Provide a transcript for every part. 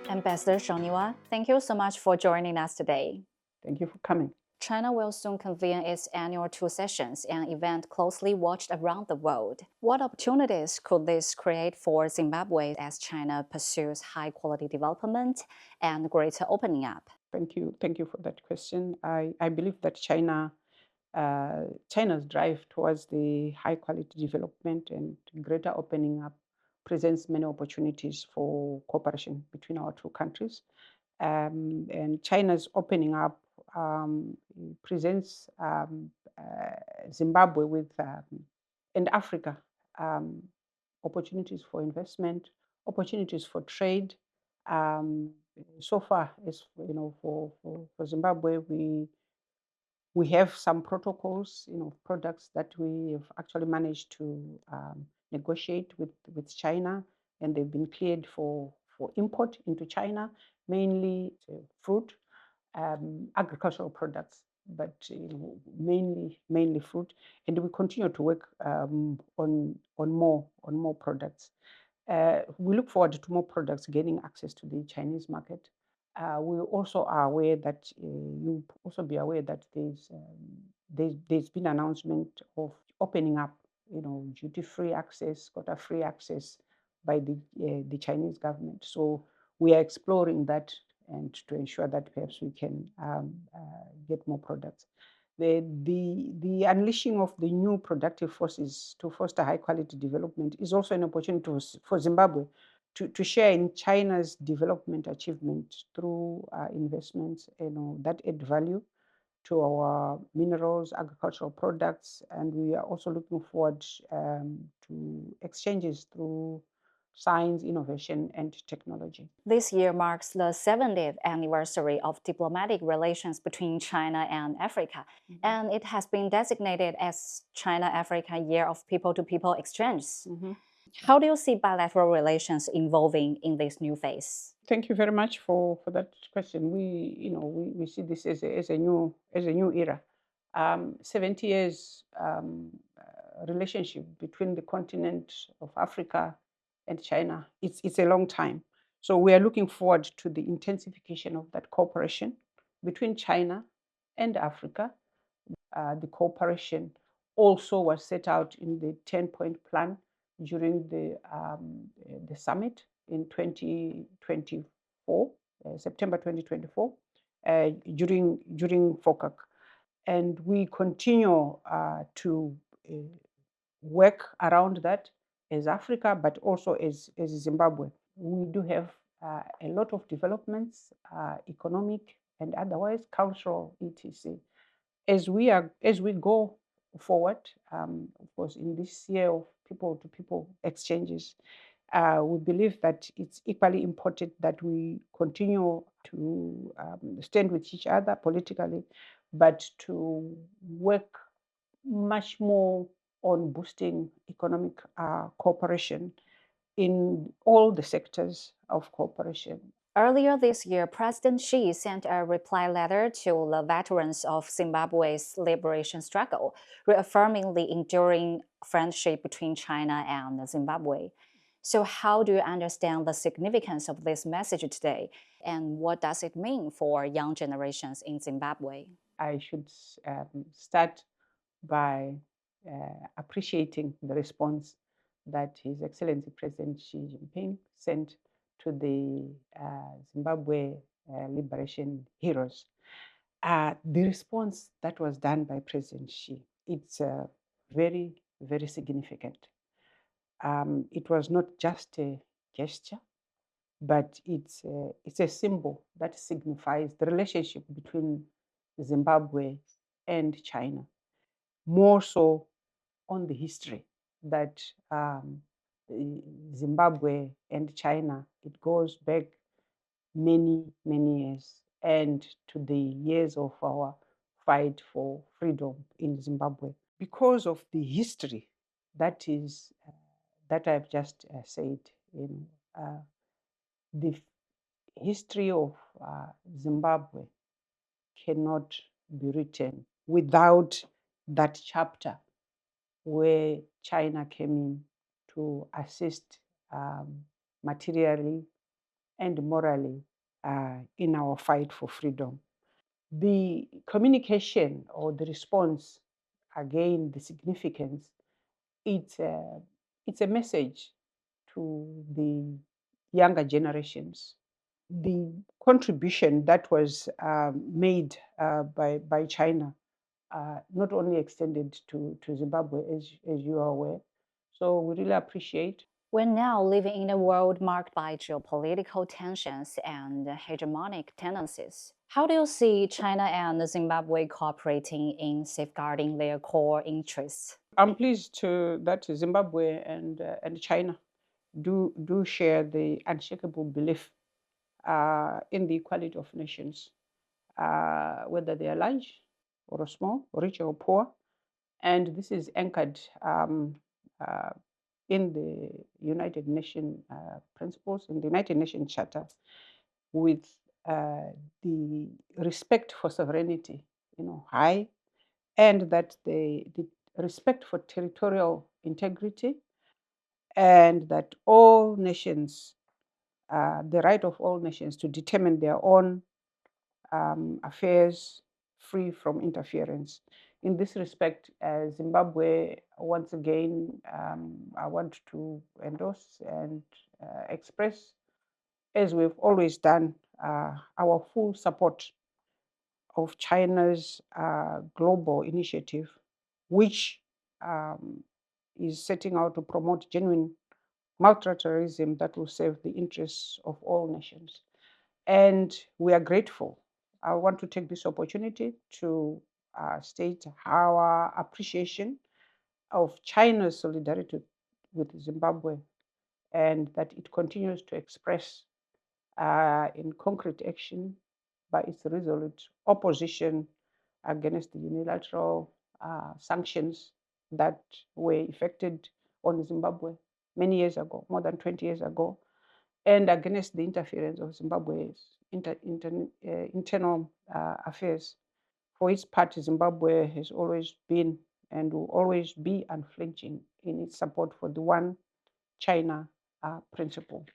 Ambassador Shoniwa, thank you so much for joining us today. Thank you for coming. China will soon convene its annual two sessions, an event closely watched around the world. What opportunities could this create for Zimbabwe as China pursues high-quality development and greater opening up? Thank you. Thank you for that question. I believe that China's drive towards the high quality development and greater opening up presents many opportunities for cooperation between our two countries. And China's opening up presents Zimbabwe with and Africa um, opportunities for investment, opportunities for trade. Um, so far, as you know, for Zimbabwe, we have some protocols, products that we have actually managed to negotiate with China, and they've been cleared for import into China, mainly fruit, agricultural products, but mainly fruit. And we continue to work on more products. We look forward to more products gaining access to the Chinese market. We also are aware that you also be aware that there's been announcement of opening up, duty-free access, quota-free access by the Chinese government. So we are exploring that and to ensure that perhaps we can get more products. The unleashing of the new productive forces to foster high quality development is also an opportunity for Zimbabwe to share in China's development achievement through investments, that add value to our minerals, agricultural products, and we are also looking forward to exchanges through science, innovation, and technology. This year marks the 70th anniversary of diplomatic relations between China and Africa, and it has been designated as China-Africa Year of People-to-People Exchanges. How do you see bilateral relations evolving in this new phase? Thank you very much for that question. We see this as a new era. 70 years relationship between the continent of Africa and China. It's a long time. So we are looking forward to the intensification of that cooperation between China and Africa. The cooperation also was set out in the 10-point plan during the summit in 2024, September 2024, during FOCAC. And we continue to work around that as Africa, but also as Zimbabwe. We do have a lot of developments, economic and otherwise, cultural, etc. As we go forward, of course, in this year of people-to-people exchanges, we believe that it's equally important that we continue to stand with each other politically, but to work much more on boosting economic cooperation in all the sectors of cooperation. Earlier this year, President Xi sent a reply letter to the veterans of Zimbabwe's liberation struggle, reaffirming the enduring friendship between China and Zimbabwe. So, how do you understand the significance of this message today, and what does it mean for young generations in Zimbabwe? I should start by appreciating the response that His Excellency President Xi Jinping sent to the Zimbabwe liberation heroes. The response that was done by President Xi, it's very, very significant. It was not just a gesture, but it's a symbol that signifies the relationship between Zimbabwe and China, more so on the history that Zimbabwe and China, it goes back many, many years, and to the years of our fight for freedom in Zimbabwe. Because of the history that is that I've just said, the history of Zimbabwe cannot be written without that chapter where China came in to assist materially and morally in our fight for freedom. The communication or the response, again, the significance, it's a message to the younger generations. The contribution that was made by China not only extended to Zimbabwe, as you are aware. So we really appreciate. We're now living in a world marked by geopolitical tensions and hegemonic tendencies. How do you see China and Zimbabwe cooperating in safeguarding their core interests? I'm pleased that Zimbabwe and China do share the unshakable belief in the equality of nations, whether they are large or small, rich or poor. And this is anchored uh, in the United Nations principles, in the United Nations Charter, with the respect for sovereignty, high, and that the respect for territorial integrity, and that all nations, the right of all nations to determine their own affairs free from interference. In this respect, Zimbabwe, once again, I want to endorse and express, as we've always done, our full support of China's global initiative, which is setting out to promote genuine multilateralism that will serve the interests of all nations. And we are grateful. I want to take this opportunity to state our appreciation of China's solidarity with Zimbabwe, and that it continues to express in concrete action by its resolute opposition against the unilateral sanctions that were effected on Zimbabwe many years ago, more than 20 years ago, and against the interference of Zimbabwe's internal affairs. For its part, Zimbabwe has always been and will always be unflinching in its support for the one China principle.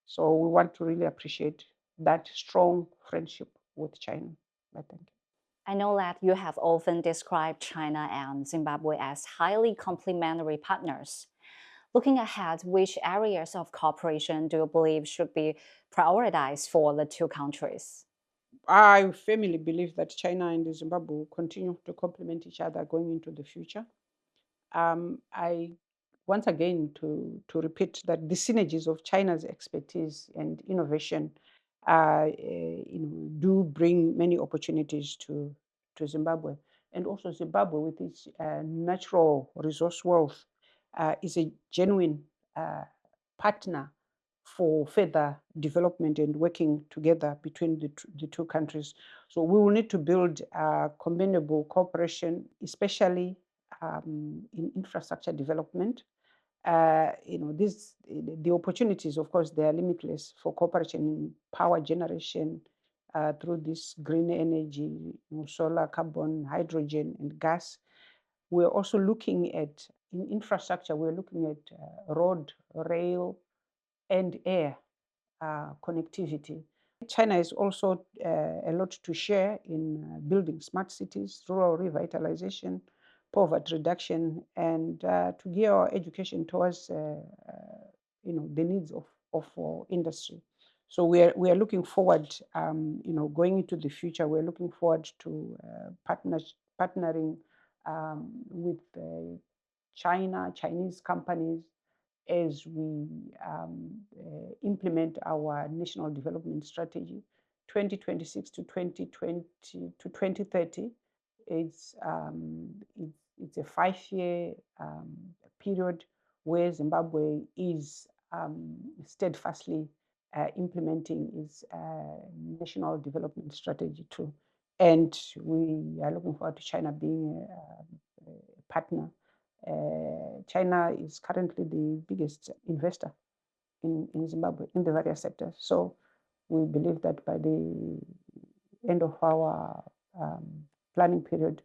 So we want to really appreciate that strong friendship with China. I think. I know that you have often described China and Zimbabwe as highly complementary partners. Looking ahead, which areas of cooperation do you believe should be prioritized for the two countries? I firmly believe that China and Zimbabwe will continue to complement each other going into the future. I once again to repeat that the synergies of China's expertise and innovation do bring many opportunities to Zimbabwe. And also Zimbabwe, with its natural resource wealth, is a genuine partner for further development and working together between the two countries. So we will need to build commendable cooperation, especially in infrastructure development. The opportunities, of course, they are limitless for cooperation in power generation through this green energy, solar, carbon, hydrogen, and gas. We're also looking at in infrastructure. We're looking at road, rail, and air connectivity. China has also a lot to share in building smart cities, rural revitalization, poverty reduction, and to gear our education towards the needs of industry. So we are looking forward, going into the future. We're looking forward to partnering with Chinese companies as we implement our national development strategy 2026 to 2020 to 2030. It's it's a 5-year period where Zimbabwe is steadfastly implementing its national development strategy too. And we are looking forward to China being a partner. China is currently the biggest investor in Zimbabwe in the various sectors. So we believe that by the end of our planning period,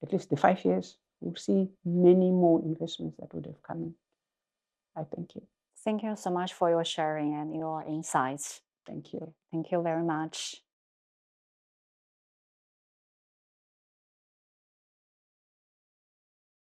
at least the 5 years, we'll see many more investments that would have come in. I thank you. Thank you so much for your sharing and your insights. Thank you. Thank you very much.